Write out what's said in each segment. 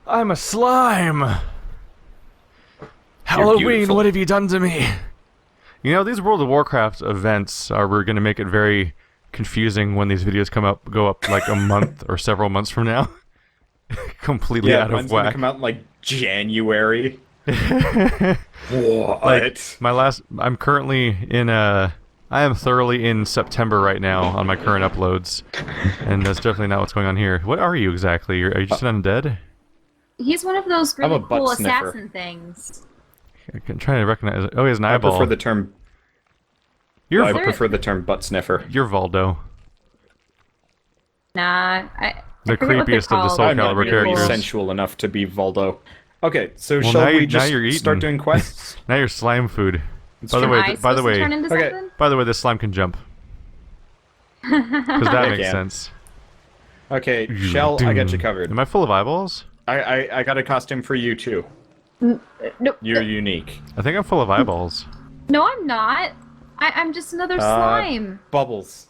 I'm a slime! Halloween, what have you done to me? You know, these World of Warcraft events we're going to make it very confusing when these videos go up like a month or several months from now. Completely out of whack. Gonna come out in like January. What? Like, I'm currently in I am thoroughly in September right now on my current uploads. And that's definitely not what's going on here. What are you exactly? Are you just an undead? He's one of those really cool sniffer. assassin things. I'm trying to recognize it. Oh, he has an eyeball. I prefer the term... I prefer the term butt sniffer. You're Voldo. Nah, the creepiest of the Soul Calibur characters. Sensual enough to be Voldo. Okay, so shall we just start doing quests? Now you're slime food. By the way, this slime can jump. Because that makes sense. Okay, Shell, I got you covered. Am I full of eyeballs? I got a costume for you too. No, You're unique. I think I'm full of eyeballs. No, I'm not. I'm just another slime. Bubbles.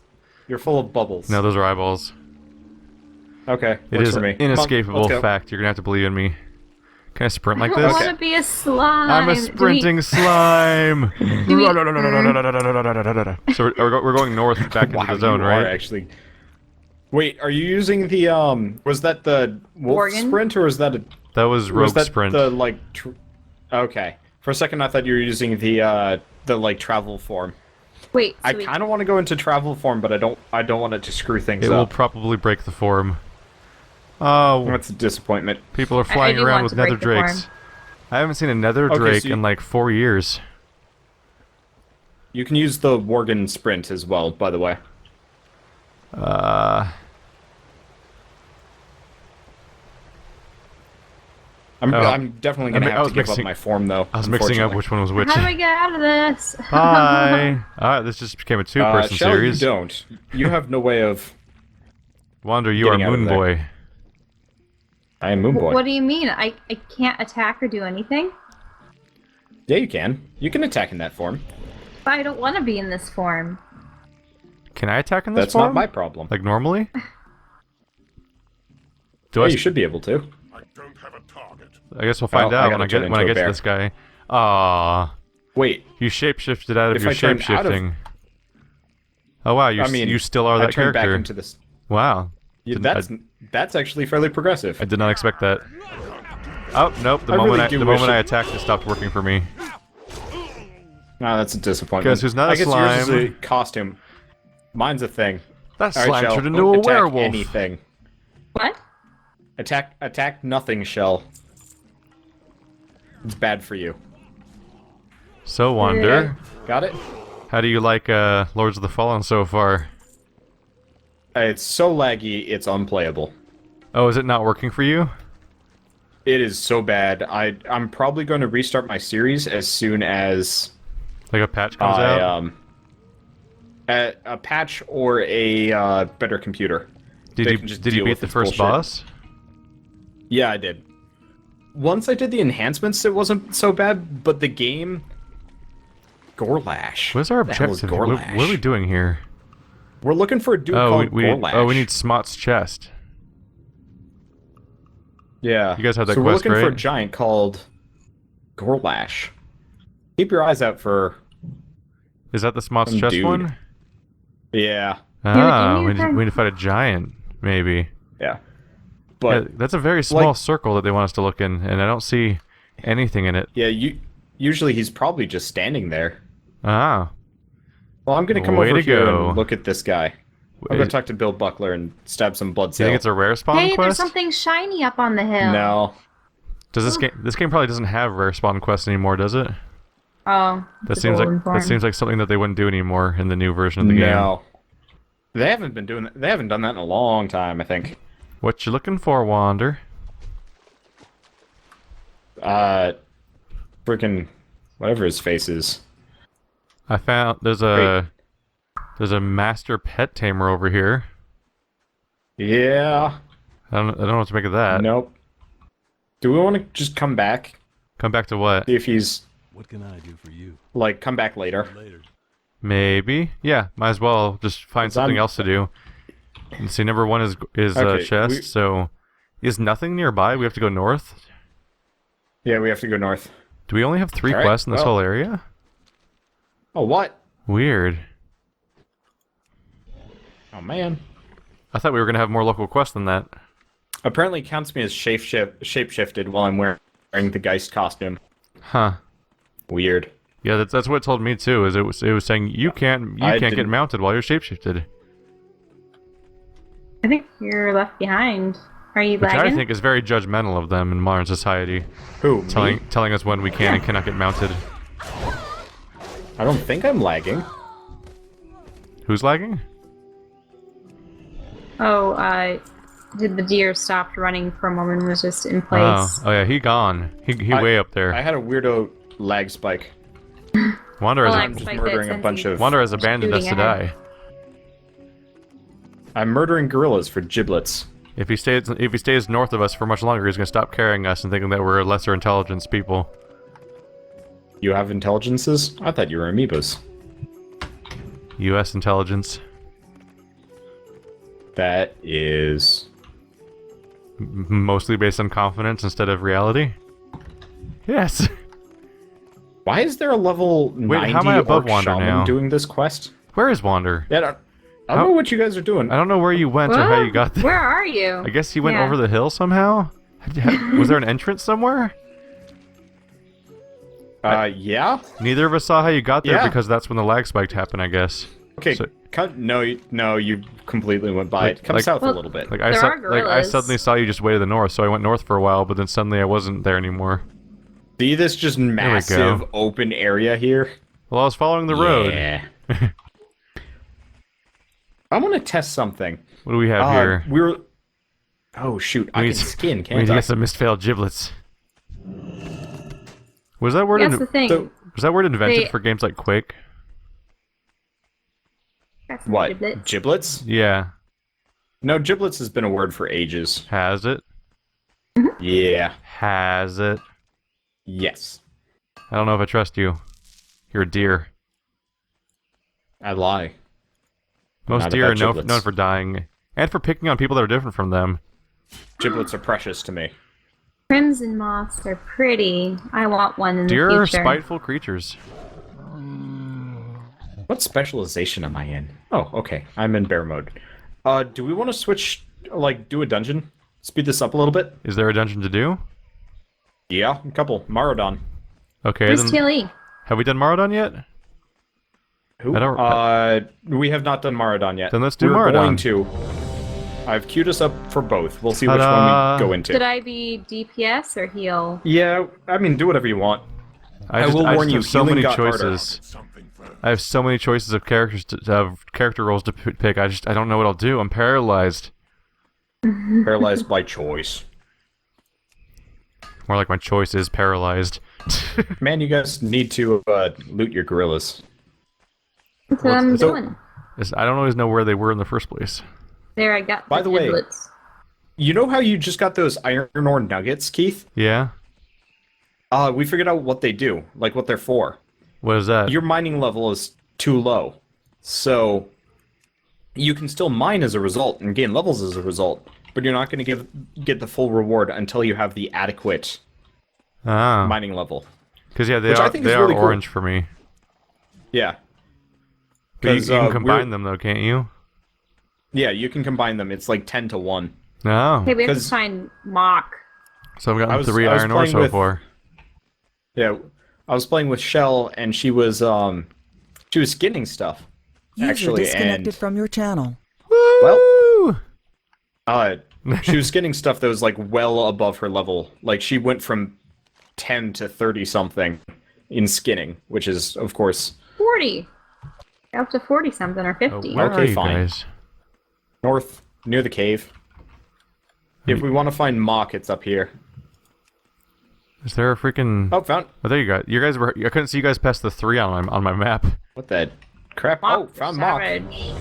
You're full of bubbles. No, those are eyeballs. Okay, it is an inescapable fact. You're gonna have to believe in me. Can I sprint like this? I want to be a slime. I'm a sprinting slime. So we're going north back into the zone, right? Actually. Wait, are you using the was that the wolf sprint or was that a... That was rogue sprint. The like okay. For a second I thought you were using the like travel form. Wait, I kind of want to go into travel form, but I don't want it to screw things up. It will probably break the form. Oh, that's a disappointment. People are flying around with nether drakes. I haven't seen a nether drake in like 4 years. You can use the worgen sprint as well, by the way. I'm definitely gonna have to give up my form though. I was mixing up which one was which. How do we get out of this? Hi. Alright, this just became a two-person series. You don't. You have no way of... Wander, you are Moon Boy. I am Moon Boy. What do you mean? I can't attack or do anything? Yeah, you can. You can attack in that form. But I don't want to be in this form. Can I attack in this form? That's not my problem. Like normally? You should be able to. I don't have a target. I guess we'll find out when I get to this guy. Aww. Wait. You shapeshifted out of your shapeshifting. Oh wow, you still are that character. Back into this. Wow. Yeah, that's actually fairly progressive. I did not expect that. Oh nope! The moment I attacked, it stopped working for me. No, that's a disappointment. Guess who's not a slime? I guess yours is a costume. Mine's a thing. That slime turned into a werewolf. Anything. What? Attack nothing, Shell. It's bad for you. So, Wander. Got it? How do you like Lords of the Fallen so far? It's so laggy, it's unplayable. Oh, is it not working for you? It is so bad. I'm probably going to restart my series as soon as... Like a patch comes out? A patch or a better computer. Did you beat the first boss? Yeah, I did. Once I did the enhancements, it wasn't so bad, but the game... Gorlash. What's our objective? What are we doing here? We're looking for a dude called Gorlash. We need Smot's chest. Yeah. You guys have that quest, right? So we're looking for a giant called Gorlash. Keep your eyes out for... Is that the Smot's chest one? Yeah. Ah, we need to fight a giant, maybe. Yeah. But yeah, that's a very small circle that they want us to look in, and I don't see anything in it. Yeah, usually he's probably just standing there. Ah. Well, I'm going to come over here and look at this guy. I'm going to talk to Bill Buckler and stab some blood cells. Do you think it's a rare spawn quest? Hey, there's something shiny up on the hill. No. Does this game probably doesn't have rare spawn quests anymore, does it? Oh. That seems like something that they wouldn't do anymore in the new version of the game. No. They haven't been doing that. They haven't done that in a long time, I think. What you looking for, Wander? Freaking whatever his face is. I found there's a master pet tamer over here. Yeah. I don't know what to make of that. Nope. Do we want to just come back? Come back to what? See if he's... What can I do for you? Like, come back later. Maybe. Yeah, might as well just find something else to do. And see, number one is chest, so Is nothing nearby? We have to go north? Yeah, we have to go north. Do we only have 3 All right, quests in this well. whole area? Oh, what? Weird. Oh, man. I thought we were going to have more local quests than that. Apparently it counts me as shapeshifted while I'm wearing the Geist costume. Huh. Weird. Yeah, that's what it told me too. Is it was saying you can't get didn't- mounted while you're shapeshifted, I think you're left behind. Are you which lagging? I think is very judgmental of them in modern society, Who, me? telling us when we can and cannot get mounted. I don't think I'm lagging. Who's lagging? Oh, did the deer stopped running for a moment and was just in place? Oh yeah, he gone. He way up there. I had a weirdo lag spike. Wander Well, has I'm just spiked murdering it a since bunch he's of- Wander has abandoned us to shooting ahead. die. I'm murdering gorillas for giblets. If he stays north of us for much longer, he's gonna stop carrying us and thinking that we're lesser intelligence people. You have intelligences? I thought you were amoebas. U.S. intelligence. That is... Mostly based on confidence instead of reality. Yes. Why is there a level 90 how am I above orc Wander shaman now? doing this quest? Where is Wander? Yeah, I don't know what you guys are doing. I don't know where you went or how you got there. Where are you? I guess he went Yeah. over the hill somehow? Was there an entrance somewhere? Yeah? Neither of us saw how you got there Yeah. because that's when the lag spike happened, I guess. Okay, So- no, you completely went by it. Come south a little bit. Like There are I gorillas. suddenly saw you just way to the north, so I went north for a while, but then suddenly I wasn't there anymore. See this just massive open area here? Well, I was following the road. Yeah. I want to test something. What do we have here? We're... Oh, shoot. I We can need- skin, We need can't to I? get some mistfailed giblets. Was that word That's the thing. So- was that word invented They- for games like Quake? Got some What? giblets. Giblets? Yeah. No, giblets has been a word for ages. Has it? Yeah. Has it? Yes. I don't know if I trust you. You're a deer. I lie. Most Not deer about are giblets. known for dying. And for picking on people that are different from them. Giblets are precious to me. Crimson moths are pretty. I want one in Deer the are future. spiteful creatures. What specialization am I in? Oh, okay. I'm in bear mode. Do we want to switch, like, do a dungeon? Speed this up a little bit? Is there a dungeon to do? Yeah, a couple. Maraudon. Okay, Where's then Tilly? have we done Maraudon yet? Who? I don't- We have not done Maraudon yet. Then let's do We're Maraudon. going to. I've queued us up for both. We'll see which Ta-da. one we go into. Should I be DPS or heal? Yeah, I mean, do whatever you want. I will warn you, have so healing many got harder. choices. Something first. I have so many choices of characters character roles to pick. I don't know what I'll do. I'm paralyzed. Paralyzed by choice. More like my choice is paralyzed. Man, you guys need to loot your gorillas. That's what I'm so- doing. I don't always know where they were in the first place. There, I got By the way- giblets. You know how you just got those iron ore nuggets, Keith? Yeah? We figured out what they do, like what they're for. What is that? Your mining level is too low. So you can still mine as a result and gain levels as a result, but you're not going to get the full reward until you have the adequate Ah. mining level. Because, yeah, Which I think is they are really cool. orange for me. Yeah. But you 'Cause, can we're- combine them, though, can't you? Yeah, you can combine them. It's like 10 to 1. No. Hey, we have to 'cause- find Mock. So I've gotten I was 3 iron ore playing so with- far. Yeah, I was playing with Shell and she was skinning stuff. User Actually, disconnected and from your channel. Woo! she was skinning stuff that was like well above her level. Like she went from 10 to 30 something in skinning, which is of course 40. Up to 40 something or Oh, 50. where Okay, are you fine. guys? north near the cave. If we want to find Mock, it's up here. Is there a freaking... Oh, found Oh, there you go. You guys were... I couldn't see you guys past the 3 on my map. what the crap? Oh, found Mock. Savage.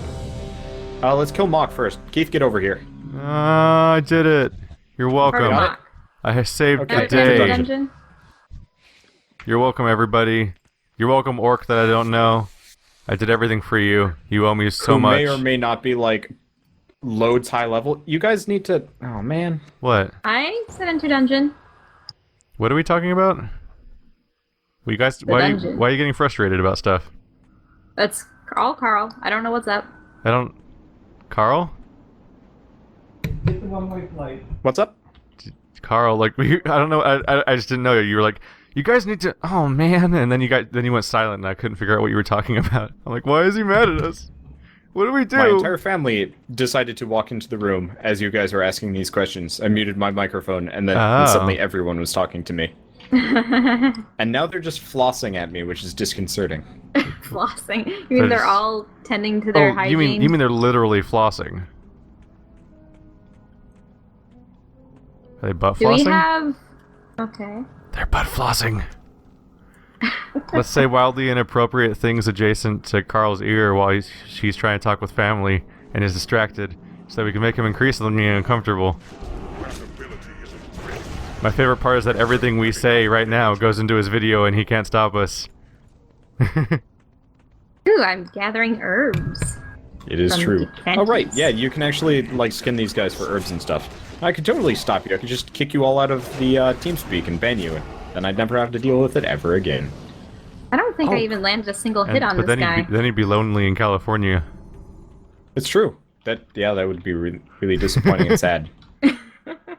Let's kill Mock first. Keith, get over here. I did it. You're welcome. Part of Got Mock. I saved Okay, the Never Dungeon. done the day. dungeon? You're welcome, everybody. You're welcome, orc that I don't know. I did everything for you. You owe me so Who much. may or may not be like loads high level. You guys need to... Oh, man. What? I said enter dungeon. What are we talking about? Well, you guys, dungeon. why are you getting frustrated about stuff? That's all Carl. I don't know what's up. I don't... Carl? Get the one-way flight. What's up? Carl, like, I don't know, I just didn't know you. You were like, you guys need to... Oh, man. And then you went silent and I couldn't figure out what you were talking about. I'm like, why is he mad at us? What do we do? My entire family decided to walk into the room as you guys were asking these questions. I muted my microphone, and then suddenly everyone was talking to me. And now they're just flossing at me, which is disconcerting. Flossing? You mean they're all tending to their hygiene? You mean they're literally flossing? Are they butt flossing? Do we have... Okay. They're butt flossing. Let's say wildly inappropriate things adjacent to Carl's ear while she's trying to talk with family and is distracted, so that we can make him increasingly uncomfortable. My favorite part is that everything we say right now goes into his video and he can't stop us. Ooh, I'm gathering herbs. It is From true. the Oh, right. Panties. Yeah, you can actually, like, skin these guys for herbs and stuff. I could totally stop you. I could just kick you all out of the TeamSpeak and ban you. Then I'd never have to deal with it ever again. I don't think I even landed a single hit on but this then guy. then he'd be lonely in California. It's true. That would be really disappointing and sad.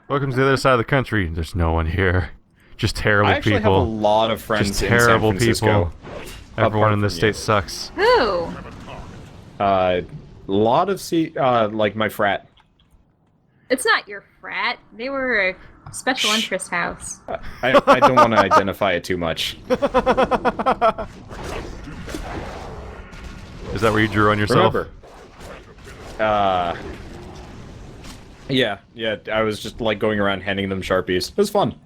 Welcome to the other side of the country. There's no one here. Just terrible I actually people. have a lot of friends Just in terrible San Francisco. people. Everyone in this from you. state sucks. Who? Lot of like my frat. It's not your frat. They were a special interest house. I don't want to identify it too much. Is that where you drew on yourself? Remember. Yeah, I was just like going around handing them Sharpies. It was fun.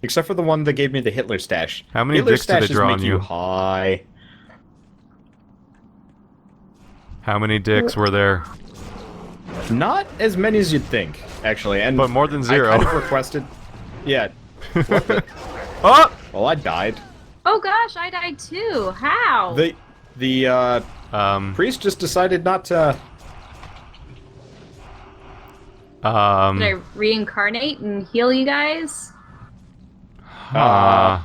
Except for the one that gave me the Hitler stash. How many Hitler dicks did they stashes draw make on you? High. How many dicks were there? Not as many as you'd think, actually. And But more than zero. I kind of requested. Yeah. What the... Oh! Well, I died. Oh gosh, I died too. How? The priest just decided not to. Did I reincarnate and heal you guys? Uh,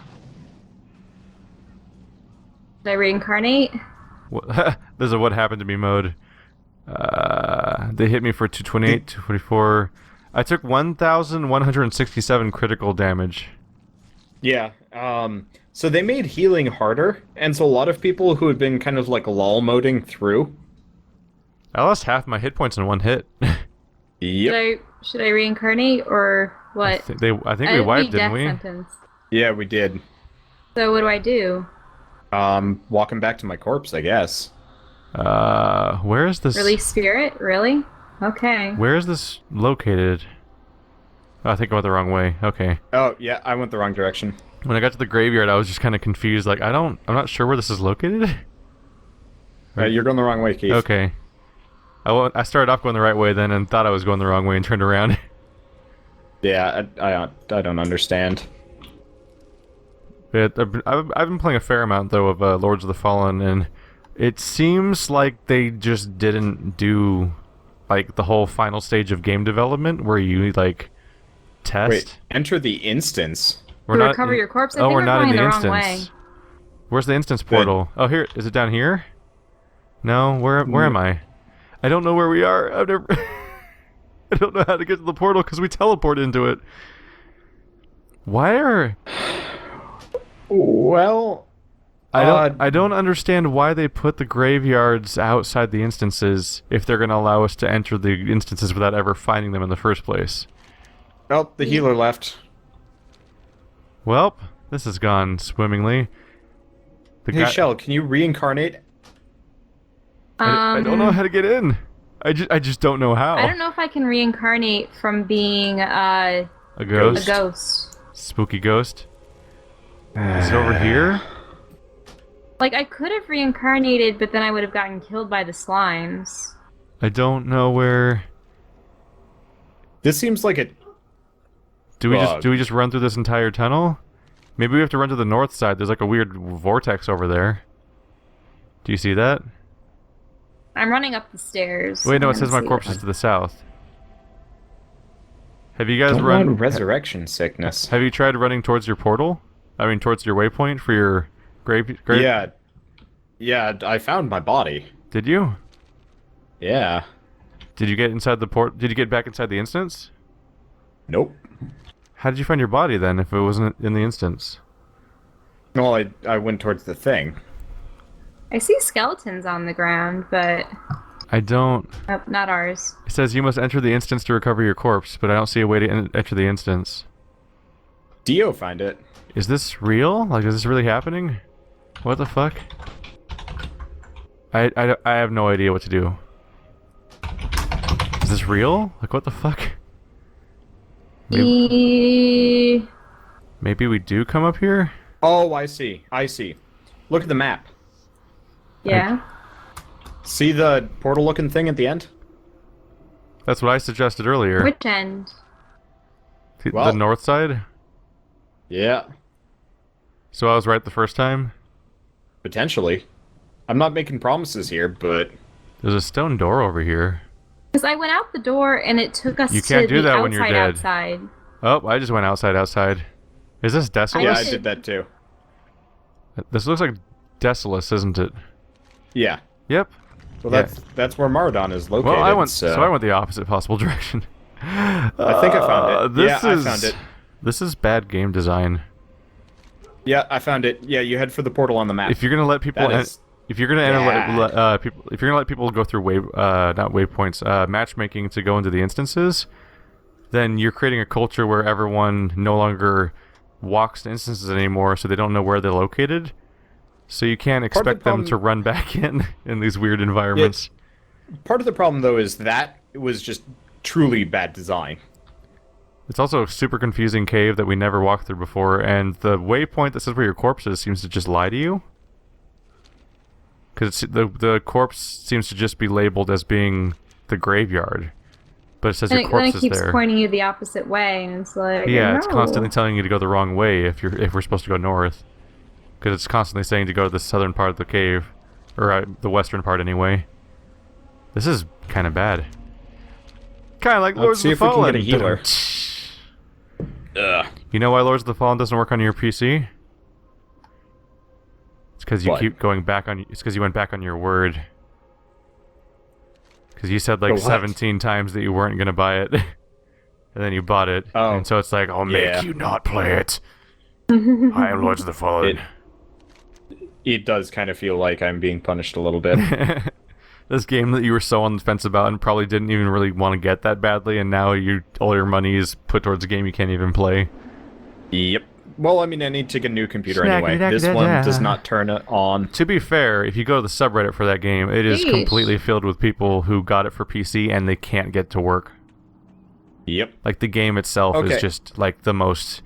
Did I reincarnate? There's a what happened to me mode. They hit me for 228, 224. I took 1,167 critical damage. Yeah. So they made healing harder, and so a lot of people who had been kind of like lol moding through. I lost half my hit points in one hit. Yep. Should I reincarnate or what? I think we wiped, didn't we? Sentence. Yeah, we did. So what do I do? Walking back to my corpse, I guess. Where is this? Release spirit? Really? Okay. Where is this located? Oh, I think I went the wrong way. Okay. Oh, yeah, I went the wrong direction. When I got to the graveyard, I was just kind of confused. Like, I'm not sure where this is located. You're going the wrong way, Keith. Okay. I started off going the right way then and thought I was going the wrong way and turned around. Yeah, I don't understand. But I've been playing a fair amount, though, of Lords of the Fallen, and it seems like they just didn't do, like, the whole final stage of game development where you, like, test. Wait, enter the instance. We're To not recover your corpse? I oh, think we're we're not going in the the wrong instance. way. Where's the instance portal? Oh, here. Is it down here? No, where am I? I don't know where we are. I've never... I don't know how to get to the portal because we teleport into it. Why are... Well... I don't understand why they put the graveyards outside the instances if they're going to allow us to enter the instances without ever finding them in the first place. Oh, the healer left. Well, this has gone swimmingly. Hey, Shell, can you reincarnate? I don't know how to get in. I just don't know how. I don't know if I can reincarnate from being A ghost? a ghost. Spooky ghost? Is it over here? Like, I could have reincarnated, but then I would have gotten killed by the slimes. I don't know where... This seems like a... Do we just run through this entire tunnel? Maybe we have to run to the north side. There's like a weird vortex over there. Do you see that? I'm running up the stairs. Wait, no, I it says my haven't corpse seen is to the south. Have you guys Don't run... want resurrection sickness. Have you tried running towards your portal? I mean, towards your waypoint for your grave? Yeah. Yeah, I found my body. Did you? Yeah. Did you get inside the port? Did you get back inside the instance? Nope. How did you find your body then, if it wasn't in the instance? Well, I went towards the thing. I see skeletons on the ground, but I don't... oh, not ours. It says you must enter the instance to recover your corpse, but I don't see a way to enter the instance. Dio find it. Is this real? Like, is this really happening? What the fuck? I have no idea what to do. Is this real? Like, what the fuck? Maybe we do come up here? Oh, I see. I see. Look at the map. Yeah. See the portal-looking thing at the end? That's what I suggested earlier. Which end? The Well- north side? Yeah. So I was right the first time? Potentially. I'm not making promises here, but... There's a stone door over here. Because I went out the door and it took us You can't to do the that when you're outside dead. outside. Oh, I just went outside. Is this desolate? Yeah, I did that too. This looks like Desolus, isn't it? Yeah. Yep. Well, Yeah. that's where Maraudon is located. Well, I went so I went the opposite possible direction. I think I found it. Yeah, I found it. This is bad game design. Yeah, I found it. Yeah, you head for the portal on the map. If you're gonna let people, That is if you're gonna enter, bad. if you're gonna let people go through not waypoints, matchmaking to go into the instances, then you're creating a culture where everyone no longer walks to instances anymore, so they don't know where they're located. So you can't Part of the expect them to problem- run back in these weird environments. Part of the problem, though, is that it was just truly bad design. It's also a super confusing cave that we never walked through before, and the waypoint that says where your corpse is seems to just lie to you. Because the corpse seems to just be labeled as being the graveyard, but it says And your then corpse it is keeps there. pointing you the opposite way, and it's like, Yeah, it's no. constantly telling you to go the wrong way if we're supposed to go north, because it's constantly saying to go to the southern part of the cave, or the western part anyway. This is kind of bad. Kind of like Let's Lords see of the if we can Fallen. get a healer. Ugh. You know why Lords of the Fallen doesn't work on your PC? It's because you What? keep going back on. It's because you went back on your word. Because you said like The what? 17 times that you weren't gonna buy it, and then you bought it. Oh. And so it's like, I'll make Yeah. you not play it. I am Lords of the Fallen. It does kind of feel like I'm being punished a little bit. This game that you were so on the fence about and probably didn't even really want to get that badly, and now all your money is put towards a game you can't even play. Yep. Well, I mean, I need to get a new computer Snackety anyway. dackety This one da. does not turn it on. To be fair, if you go to the subreddit for that game, it is Yeesh. completely filled with people who got it for PC and they can't get to work. Yep. Like, the game itself Okay. is just like the most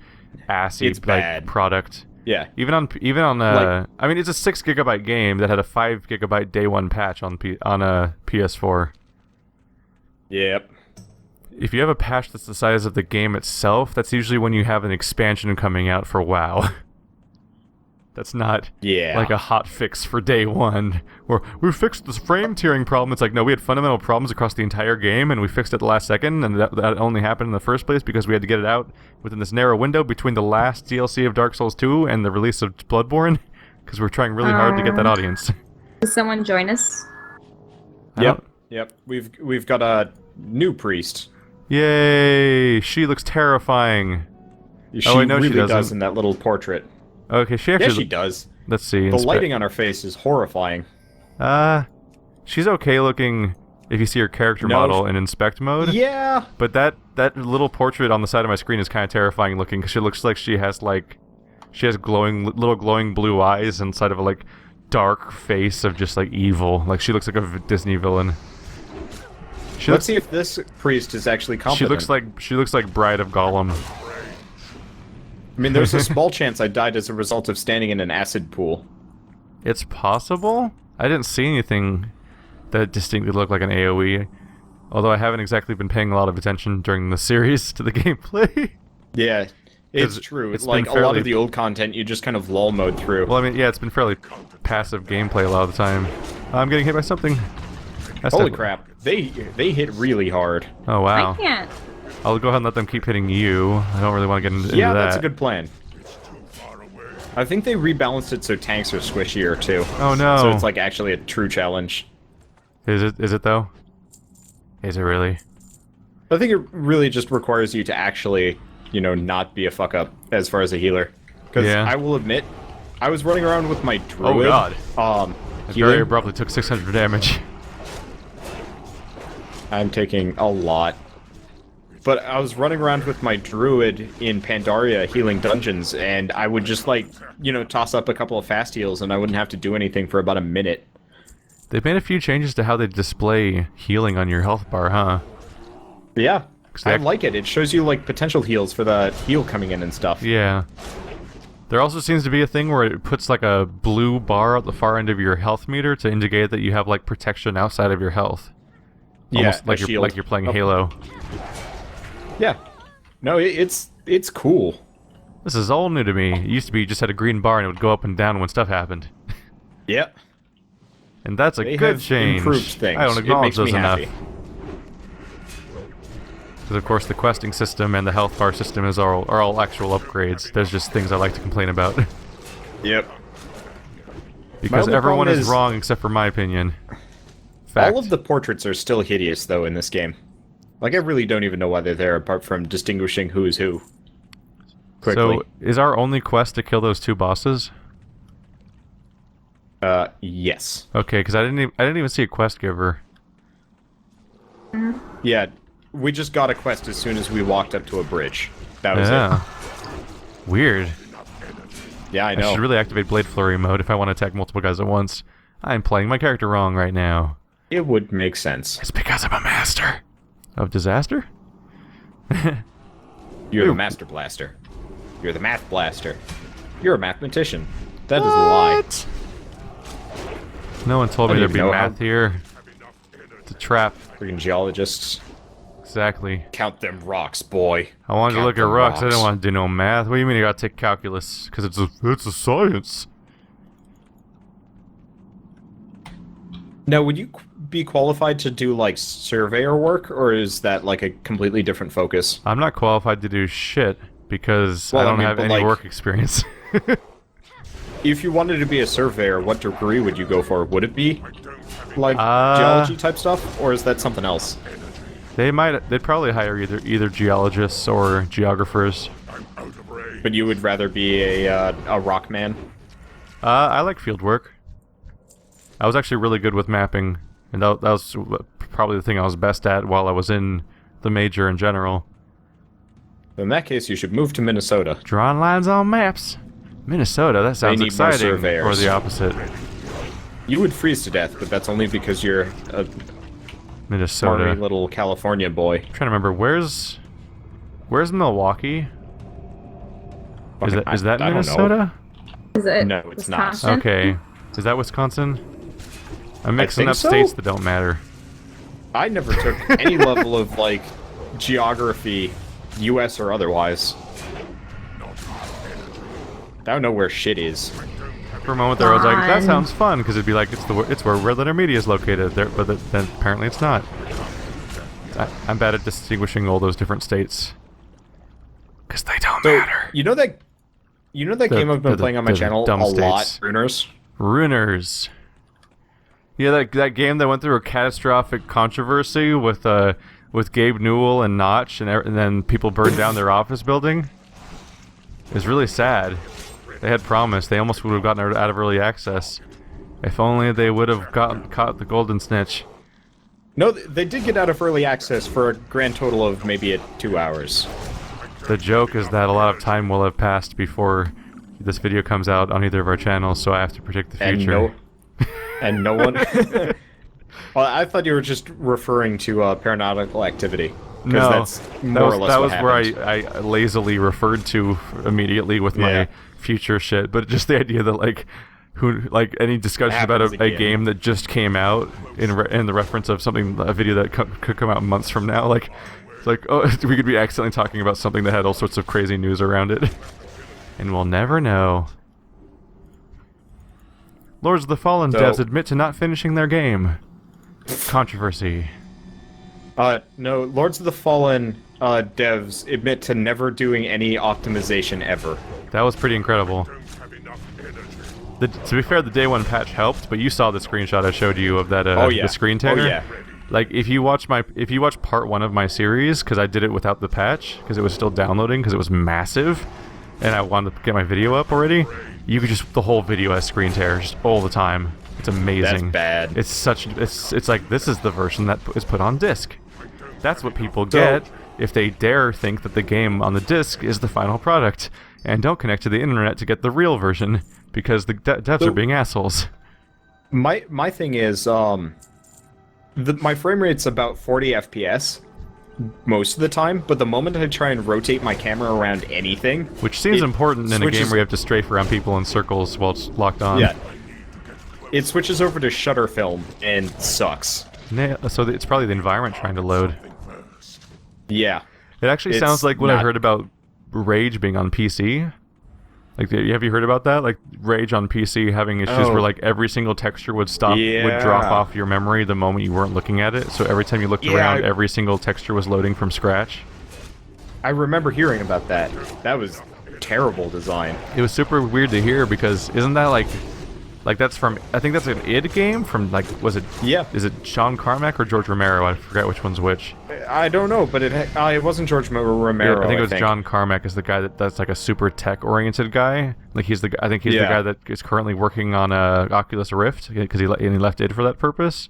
assy It's bad. like product. Yeah. Even on Like- I mean, it's a 6 GB game that had a 5 GB day one patch on a PS4. Yep. If you have a patch that's the size of the game itself, that's usually when you have an expansion coming out for WoW. That's not Yeah. like a hot fix for day one, where we fixed this frame tearing problem. It's like, no, we had fundamental problems across the entire game, and we fixed it at the last second, and that only happened in the first place because we had to get it out within this narrow window between the last DLC of Dark Souls 2 and the release of Bloodborne, because we're trying really hard to get that audience. Does someone join us? Yep. Yep. We've got a new priest. Yay! She looks terrifying. She wait, no, she really does doesn't. in that little portrait. Okay, she actually... Yeah, she does. Let's see. The lighting on her face is horrifying. She's okay looking if you see her character No. model in inspect mode. Yeah. But that little portrait on the side of my screen is kind of terrifying looking because she looks like she has little glowing blue eyes inside of a like dark face of just like evil. Like she looks like a Disney villain. Let's see if this priest is actually competent. She looks like Bride of Gollum. I mean, there's a small chance I died as a result of standing in an acid pool. It's possible. I didn't see anything that distinctly looked like an AoE. Although I haven't exactly been paying a lot of attention during the series to the gameplay. Yeah, it's 'Cause true. it's Like been a lot fairly- of the old content, you just kind of lull mode through. Well, I mean, yeah, it's been fairly passive gameplay a lot of the time. I'm getting hit by something. That's Holy definitely- crap. They hit really hard. Oh wow. I can't. I'll go ahead and let them keep hitting you. I don't really want to get into Yeah, that. that's a good plan. I think they rebalanced it so tanks are squishier too. Oh no. So it's like actually a true challenge. Is it though? Is it really? I think it really just requires you to actually, you know, not be a fuck up as far as a healer. Because Yeah. I will admit, I was running around with my druid. God. It very Healing. abruptly took 600 damage. I'm taking a lot. But I was running around with my druid in Pandaria healing dungeons, and I would just, like, you know, toss up a couple of fast heals, and I wouldn't have to do anything for about a minute. They've made a few changes to how they display healing on your health bar, huh? Yeah, I Exact- like it. It shows you, like, potential heals for the heal coming in and stuff. Yeah. There also seems to be a thing where it puts like a blue bar at the far end of your health meter to indicate that you have like protection outside of your health. Almost Yeah, like a you're shield. like you're playing Oh. Halo. Yeah. No, it's cool. This is all new to me. It used to be you just had a green bar and it would go up and down when stuff happened. Yep. And that's a They good have change. improved things. I don't It acknowledge makes me those enough. happy. Because of course the questing system and the health bar system are all actual upgrades. There's just things I like to complain about. Yep. Because only everyone problem is is- wrong except for my opinion. Fact. All of the portraits are still hideous, though, in this game. Like, I really don't even know why they're there, apart from distinguishing who is who. Quickly. So, is our only quest to kill those two bosses? Yes. Okay, because I didn't even see a quest giver. Yeah, we just got a quest as soon as we walked up to a bridge. That was Yeah. it. Weird. Yeah, I I know. should really activate Blade Flurry mode if I want to attack multiple guys at once. I'm playing my character wrong right now. It would make sense. It's because I'm a master of disaster. You're the Master Blaster. You're the Math Blaster. You're a mathematician. That is a lie. What? No one told I me don't there'd be even know how- math here. It's a trap. Freaking geologists. Exactly. Count them rocks, boy. I wanted to Count look at them rocks. I didn't want to do no math. What do you mean you gotta take calculus? Because it's a science. Now, would you be qualified to do, like, surveyor work, or is that, like, a completely different focus? I'm not qualified to do shit because Well, I I don't mean, have but, any like- work experience. If you wanted to be a surveyor, what degree would you go for? Would it be, like, Uh, geology type stuff, or is that something else? They'd probably hire either geologists or geographers. But you would rather be a rock man? I like field work. I was actually really good with mapping, and that was probably the thing I was best at while I was in the major in general. In that case, you should move to Minnesota. Drawing lines on maps. Minnesota, that sounds need more exciting. Or surveyors. the opposite. You would freeze to death, but that's only because you're a Minnesota. smarmy little California boy. I'm trying to remember, where's Milwaukee? Is that I don't know. Minnesota? Is it No, it's not. Wisconsin? Okay. Is that Wisconsin? I'm mixing think up so. states that don't matter. I never took any level of, like, geography, US or otherwise. I don't know where shit is. For a moment there, I was like, that Fun. sounds fun, because it'd be like, it's where Red Letter Media is located, there, but then apparently it's not. I'm bad at distinguishing all those different states. Because they don't So, matter. you know that game I've been the- playing on my the channel dumb a lot, states. Runers? Runers. Yeah, that game that went through a catastrophic controversy with Gabe Newell and Notch, and then people burned down their office building. It was really sad. They had promised. They almost would have gotten out of early access. If only they would have caught the golden snitch. No, they did get out of early access for a grand total of maybe 2 hours. The joke is that a lot of time will have passed before this video comes out on either of our channels, so I have to predict the future. And no one... Well, I thought you were just referring to paranautical activity. No, that's more or less that what was where happened. I lazily referred to immediately with Yeah. my future shit. But just the idea that any discussion about Happens a again. game that just came out in the reference of a video that could come out months from now, it's like, oh, we could be accidentally talking about something that had all sorts of crazy news around it, and we'll never know. Lords of the Fallen So- devs admit to not finishing their game. Controversy. No, Lords of the Fallen devs admit to never doing any optimization ever. That was pretty incredible. To be fair, the day one patch helped, but you saw the screenshot I showed you of that the screen tear. Oh yeah. Like if you watch part 1 of my series, because I did it without the patch, because it was still downloading, because it was massive, and I wanted to get my video up already, you could just the whole video has screen tears all the time. It's amazing. That's bad. It's like this is the version that is put on disc. That's what people get if they dare think that the game on the disc is the final product, and don't connect to the internet to get the real version, because the devs are being assholes. My thing is, my frame rate's about 40 FPS most of the time, but the moment I try and rotate my camera around anything... Which seems important in a game where you have to strafe around people in circles while it's locked on. Yeah. It switches over to shutter film, and sucks. So it's probably the environment trying to load. Yeah. It actually sounds like what I heard about Rage being on PC. Like, have you heard about that? Like, Rage on PC having issues where, like, every single texture would stop, would drop off your memory the moment you weren't looking at it. So every time you looked around, every single texture was loading from scratch. I remember hearing about that. That was terrible design. It was super weird to hear because isn't that like that's from, I think that's an id game from, like, was it? Yeah. Is it Sean Carmack or George Romero? I forget which one's which. I don't know, but it wasn't George Romero. Yeah, I think it was John Carmack is the guy that's like a super tech-oriented guy. Like I think he's the guy that is currently working on a Oculus Rift because he left id for that purpose.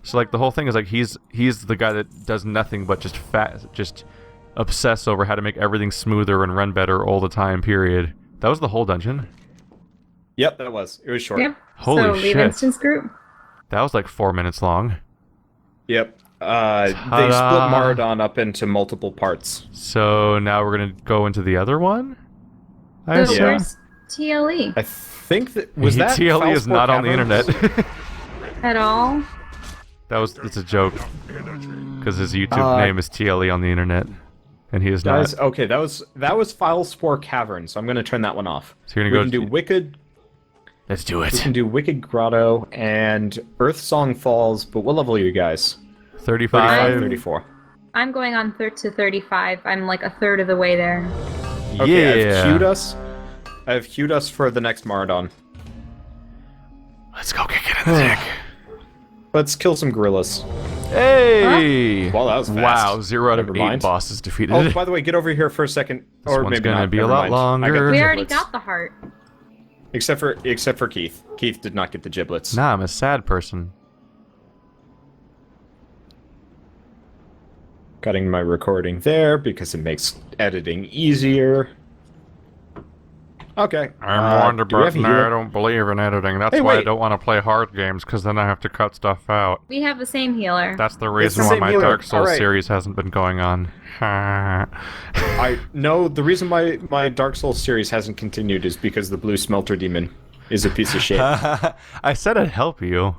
So like the whole thing is like he's the guy that does nothing but just obsess over how to make everything smoother and run better all the time. Period. That was the whole dungeon. Yep, that was. It was short. Yep. Holy so shit. leave instance group. That was like 4 minutes long. Yep. They split Maraudon up into multiple parts. So now we're gonna go into the other one? So where's TLE? I think that... Was that TLE is not on the internet. At all? It's a joke. Because his YouTube name is TLE on the internet. And he is not. Okay, that was Filespore Cavern, so I'm gonna turn that one off. So you're gonna we can do Wicked... Let's do it. We can do Wicked Grotto and Earth Song Falls, but what level are you guys? 35? 34. I'm going on to 35. I'm like a third of the way there. Okay, I've queued us for the next Maraudon. Let's go kick it in the dick. Let's kill some gorillas. Hey! Well, that was fast. Wow, 0 out of Never 8 mind. bosses defeated. Oh, by the way, get over here for a second. This one's gonna be a lot longer. We already got the heart. Except for Keith. Keith did not get the giblets. Nah, I'm a sad person. Cutting my recording there because it makes editing easier. Okay. I'm Wonder Button. I don't believe in editing. That's why I don't want to play hard games, because then I have to cut stuff out. We have the same healer. That's the reason why my Dark Souls series hasn't been going on. No, the reason my Dark Souls series hasn't continued is because the Blue Smelter Demon is a piece of shit. I said I'd help you.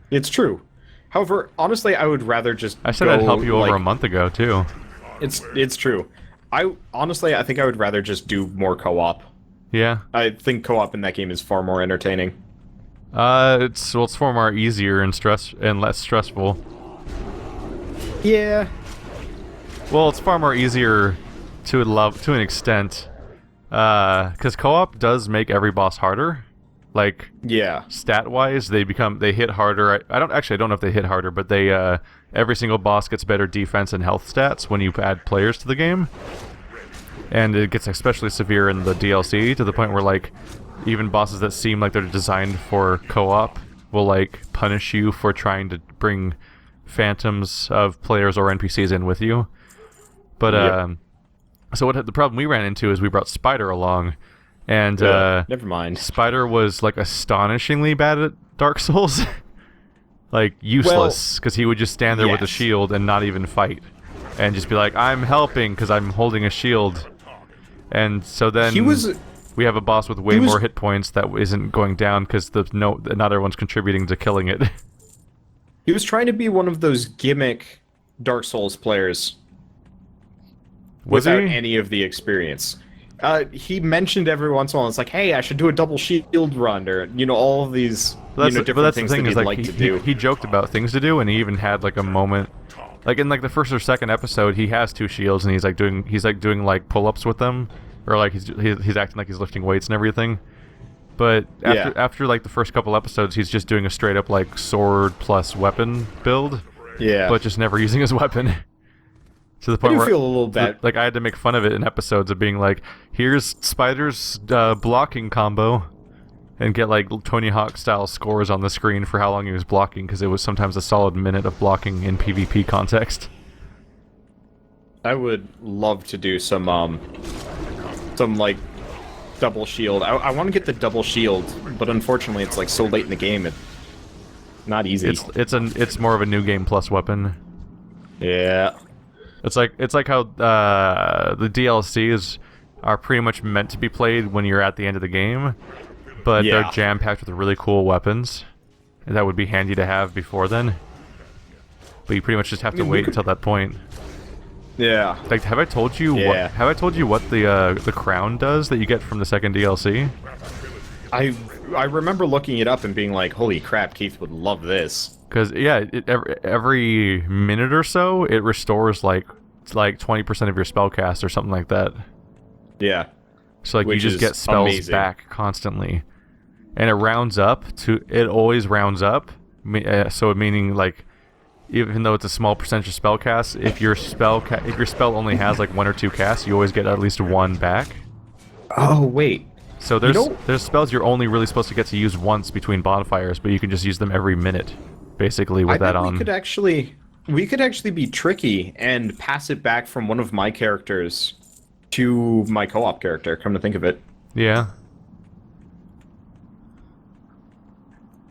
It's true. However, honestly, I would rather just I said I'd help you over a month ago, too. It's true. I think I would rather just do more co-op. Yeah. I think co-op in that game is far more entertaining. It's far more easier and less stressful. Yeah. Well, it's far more easier to an extent, because co-op does make every boss harder. Like, yeah, stat-wise, they hit harder. I don't know if they hit harder, but every single boss gets better defense and health stats when you add players to the game. And it gets especially severe in the DLC, to the point where, like, even bosses that seem like they're designed for co-op will, like, punish you for trying to bring phantoms of players or NPCs in with you. But, so the problem we ran into is we brought Spider along, and, never mind. Spider was, like, astonishingly bad at Dark Souls. Like, useless, because he would just stand there with a shield and not even fight. And just be like, I'm helping, because I'm holding a shield. And so then we have a boss with way more hit points that isn't going down because not everyone's contributing to killing it. He was trying to be one of those gimmick Dark Souls players without any of the experience. He mentioned every once in a while, it's like, hey, I should do a double shield run, or, all of these, different things that he'd like to do. He joked about things to do, and he even had, like, a moment, like, in, like, the first or second episode, he has 2 shields, and he's doing, like, pull-ups with them, or, like, he's acting like he's lifting weights and everything. But after like, the first couple episodes, he's just doing a straight-up, like, sword plus weapon build. Yeah. But just never using his weapon. To the point where, feel a little bad. Like, I had to make fun of it in episodes of being like, here's Spider's blocking combo, and get, like, Tony Hawk-style scores on the screen for how long he was blocking, because it was sometimes a solid minute of blocking in PvP context. I would love to do some like, double shield. I want to get the double shield, but unfortunately it's, like, so late in the game, it's not easy. It's more of a new game plus weapon. Yeah. It's like how the DLCs are pretty much meant to be played when you're at the end of the game, but they're jam-packed with really cool weapons that would be handy to have before then. But you pretty much just have to wait until that point. Yeah. Like, have I told you what the crown does that you get from the second DLC? I remember looking it up and being like, holy crap, Keith would love this. Because, yeah, every minute or so, it restores, like 20% of your spellcast or something like that. Yeah. So, like, you just get spells back constantly. And it always rounds up. So, meaning, like, even though it's a small percentage of spellcast, if your spell only has, like, 1 or 2 casts, you always get at least 1 back. Oh, wait. So there's spells you're only really supposed to get to use once between bonfires, but you can just use them every minute, basically, with that on. We could actually be tricky and pass it back from one of my characters to my co-op character, come to think of it. Yeah.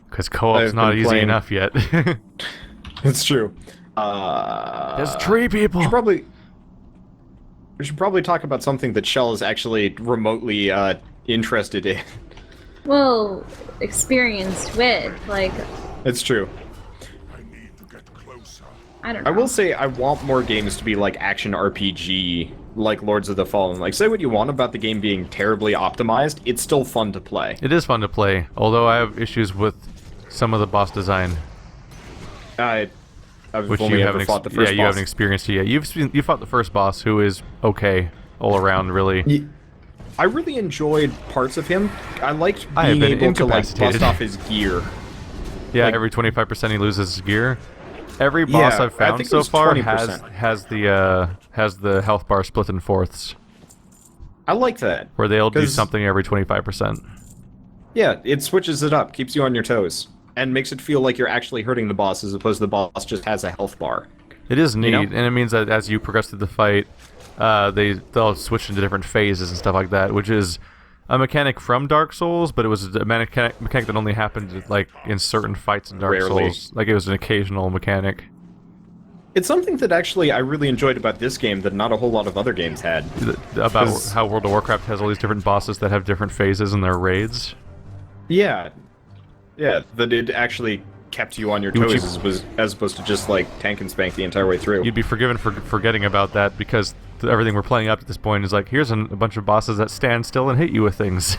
Because co-op's not easy enough yet. It's true. There's 3 people! We should probably talk about something that Shell is actually remotely interested in. Well, experienced with, like... It's true. I need to get closer. I don't know. I will say I want more games to be like action RPG, like Lords of the Fallen. Like, say what you want about the game being terribly optimized, it's still fun to play. It is fun to play, although I have issues with some of the boss design. Which you haven't fought the first boss. Yeah, you haven't experienced it yet. You fought the first boss, who is okay all around, really. I really enjoyed parts of him. I liked being able to, like, bust off his gear. Yeah, like, every 25% he loses his gear. Every boss I've found so far 20%. has the health bar split in fourths. I like that. Where they'll do something every 25%. Yeah, it switches it up, keeps you on your toes, and makes it feel like you're actually hurting the boss as opposed to the boss just has a health bar. It is neat, and it means that as you progress through the fight, they'll switch into different phases and stuff like that, which is a mechanic from Dark Souls, but it was a mechanic that only happened, like, in certain fights in Dark Souls. Like, it was an occasional mechanic. It's something that actually I really enjoyed about this game that not a whole lot of other games had. About how World of Warcraft has all these different bosses that have different phases in their raids. Yeah. Yeah, that it actually kept you on your toes as opposed to just, like, tank and spank the entire way through. You'd be forgiven for forgetting about that because everything we're playing up to this point is like, here's a bunch of bosses that stand still and hit you with things.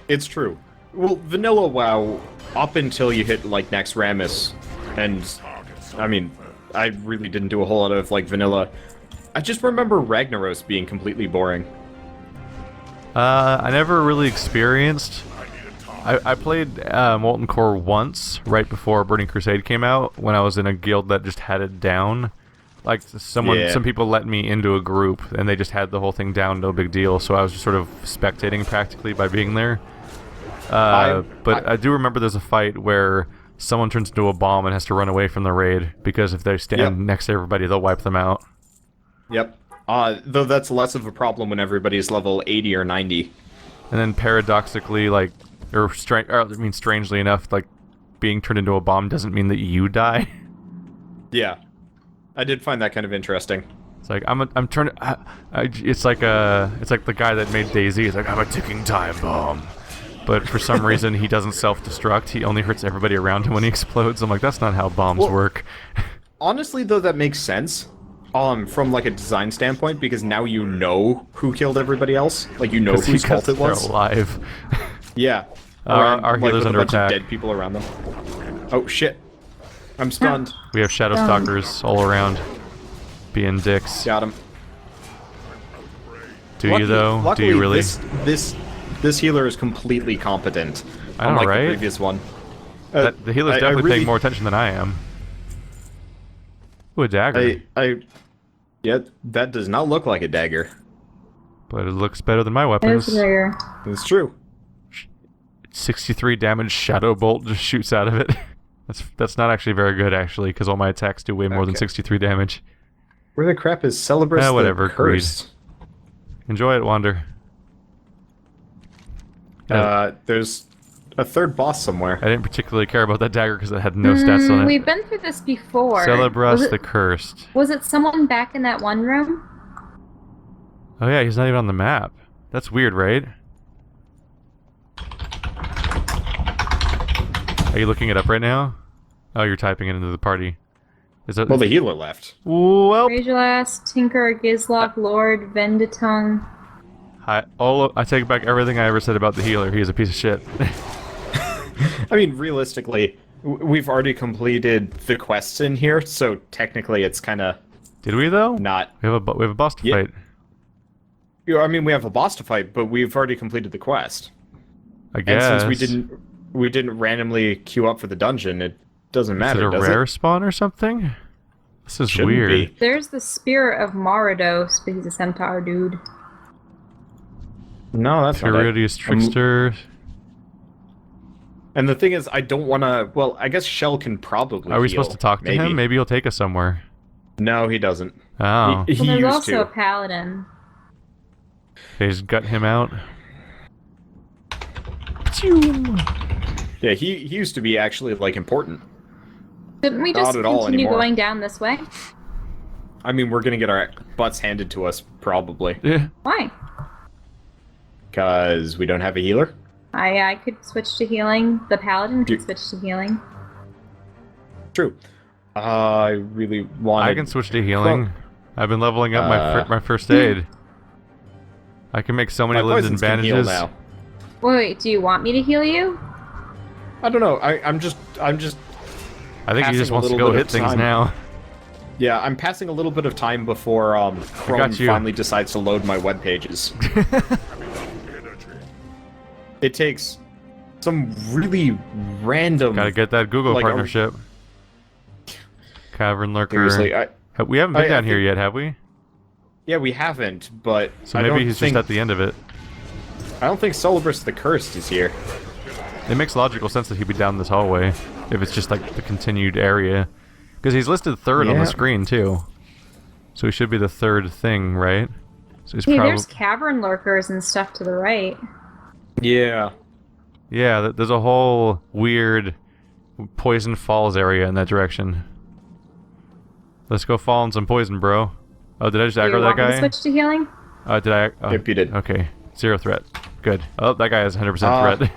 It's true. Well, vanilla WoW, up until you hit, like, Naxxramas, and, I mean, I really didn't do a whole lot of, like, vanilla. I just remember Ragnaros being completely boring. I never really experienced... I played Molten Core once, right before Burning Crusade came out, when I was in a guild that just had it down. Like, some people let me into a group, and they just had the whole thing down, no big deal, so I was just sort of spectating practically by being there. But I do remember there's a fight where someone turns into a bomb and has to run away from the raid, because if they stand next to everybody, they'll wipe them out. Yep. Though that's less of a problem when everybody's level 80 or 90. And then paradoxically, like, strangely enough, like, being turned into a bomb doesn't mean that you die. Yeah. I did find that kind of interesting. It's like, it's like the guy that made DayZ. He's like, I'm a ticking time bomb. But for some reason, he doesn't self-destruct. He only hurts everybody around him when he explodes. I'm like, that's not how bombs work. Honestly, though, that makes sense. from like a design standpoint, because now you know who killed everybody else. Like you know whose fault it was. They're alive. Yeah. Our healer's with under a bunch attack. of dead people around them. Oh shit! I'm stunned. We have shadow stalkers all around, being dicks. Got him. Do you though? Luckily, Do you really? This healer is completely competent. I know, unlike right? the previous one. The healer's definitely really, paying more attention than I am. Ooh, a dagger. Yeah, that does not look like a dagger. But it looks better than my There's weapons. the dagger. It's true. 63 damage shadow bolt just shoots out of it. That's not actually very good, actually, because all my attacks do way more than 63 damage. Where the crap is Celebrus Whatever, the Cursed? Enjoy it, Wander. There's a third boss somewhere. I didn't particularly care about that dagger because it had no stats on it. We've been through this before. Celebrus the Cursed. Was it someone back in that one room? Oh yeah, he's not even on the map. That's weird, right? Are you looking it up right now? Oh, you're typing it into the party. Is that? Well, the healer left. Well, Ragelas, Tinker, Gizlock, Lord, Vendatung. I take back everything I ever said about the healer. He is a piece of shit. I mean, realistically, we've already completed the quests in here, so technically it's kind of Did we though? not. We have a boss to fight. I mean, we have a boss to fight, but we've already completed the quest. I guess. And since we didn't randomly queue up for the dungeon, it doesn't matter. Is it a rare spawn or something? This is Shouldn't weird. be. There's the Spirit of Maraudon, but he's a centaur dude. No, that's not it. Furious Trickster. And the thing is, I don't want to. Well, I guess Shell can probably. Are we heal, supposed to talk to him? Maybe he'll take us somewhere. No, he doesn't. Oh. He Well, there's used also a to. paladin. They just gut him out. Yeah, he used to be actually like important. Didn't we just Not at all continue anymore. going down this way? I mean, we're gonna get our butts handed to us probably Yeah. Why? because we don't have a healer. I could switch to healing. The paladin could Do- switch to healing. True. I really want. I can switch to healing. I've been leveling up my first aid. I can make so many My limbs and poisons can heal bandages. now. Wait, do you want me to heal you? I don't know. I'm just. I think he passing just a wants to little go bit hit of things time. now. Yeah, I'm passing a little bit of time before Chrome got you. finally decides to load my web pages. It takes some really random. Gotta get that Google Like, partnership. Cavern Lurker. Seriously, We haven't been I down here think- yet, have we? yeah, we haven't, but So I maybe don't he's think, just at the end of it. I don't think Celebrus the Cursed is here. It makes logical sense that he'd be down this hallway if it's just like the continued area. Because he's listed third on Yeah. the screen too. So he should be the third thing, right? So he's Hey, probably there's cavern lurkers and stuff to the right. Yeah. yeah. There's a whole weird Poison Falls area in that direction. Let's go fall in some poison, bro. Oh, did I just Do you aggro that want me to guy? switch to healing? Did I? Oh, Yep, you did. Okay, 0 threat. Good. Oh, that guy has 100% threat. I'm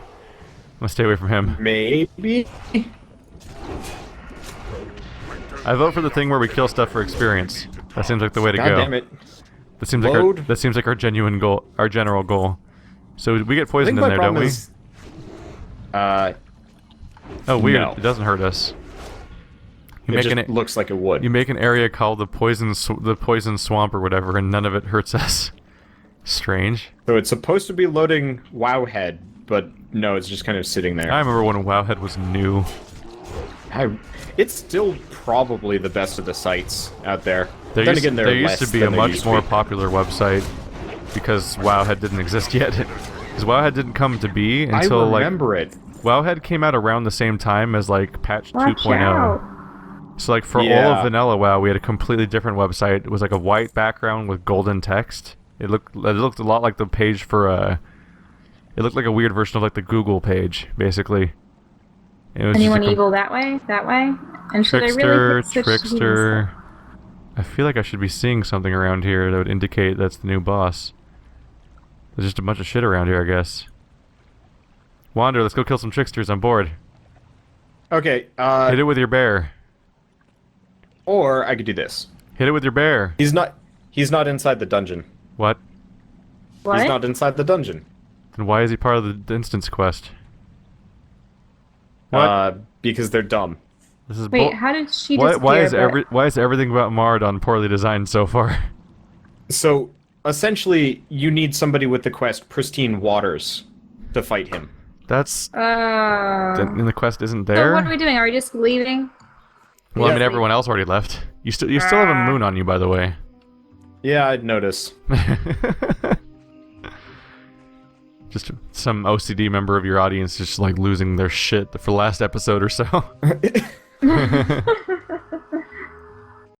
gonna stay away from him. Maybe. I vote for the thing where we kill stuff for experience. That seems like the way to God go. damn it. That seems Load. like our genuine goal, our general goal. So we get I think poisoned in my there, don't problem we? is. Oh, weird. no. It doesn't hurt us. You It make just an looks like it would. you make an area called the poison swamp or whatever, and none of it hurts us. Strange. So it's supposed to be loading Wowhead, but no, it's just kind of sitting there. I remember when Wowhead was new. It's still probably the best of the sites out there. There Then used, again, there used to less be a than there much used to more be. popular website because Wowhead didn't exist yet. Because Wowhead didn't come to be I until remember it. Wowhead came out around the same time as like patch Watch 2.0. out. So like for all Yeah. of vanilla WoW, we had a completely different website. It was like a white background with golden text. It looked a lot like the page for it looked like a weird version of like the Google page, basically. It was Anyone just a evil that way? That way? And should I really switch to healing Trickster. I feel like I should be seeing something around here that would indicate that's the new boss. There's just a bunch of shit around here, I guess. Wander, let's go kill some tricksters on board. Okay, Hit it with your bear. or I could do this. Hit it with your bear. He's not inside the dungeon. What? What? He's not inside the dungeon. Then why is he part of the instance quest? What? Because they're dumb. This is Wait, how did she why, disappear? why is everything about Maraudon poorly designed so far? So, essentially, you need somebody with the quest Pristine Waters to fight him. That's... Oh. And the quest isn't So there? what are we doing? Are we just leaving? Well, I Yeah. mean, everyone else already left. You still have a moon on you, by the way. Yeah, I'd notice. Just some OCD member of your audience just like losing their shit for the last episode or so.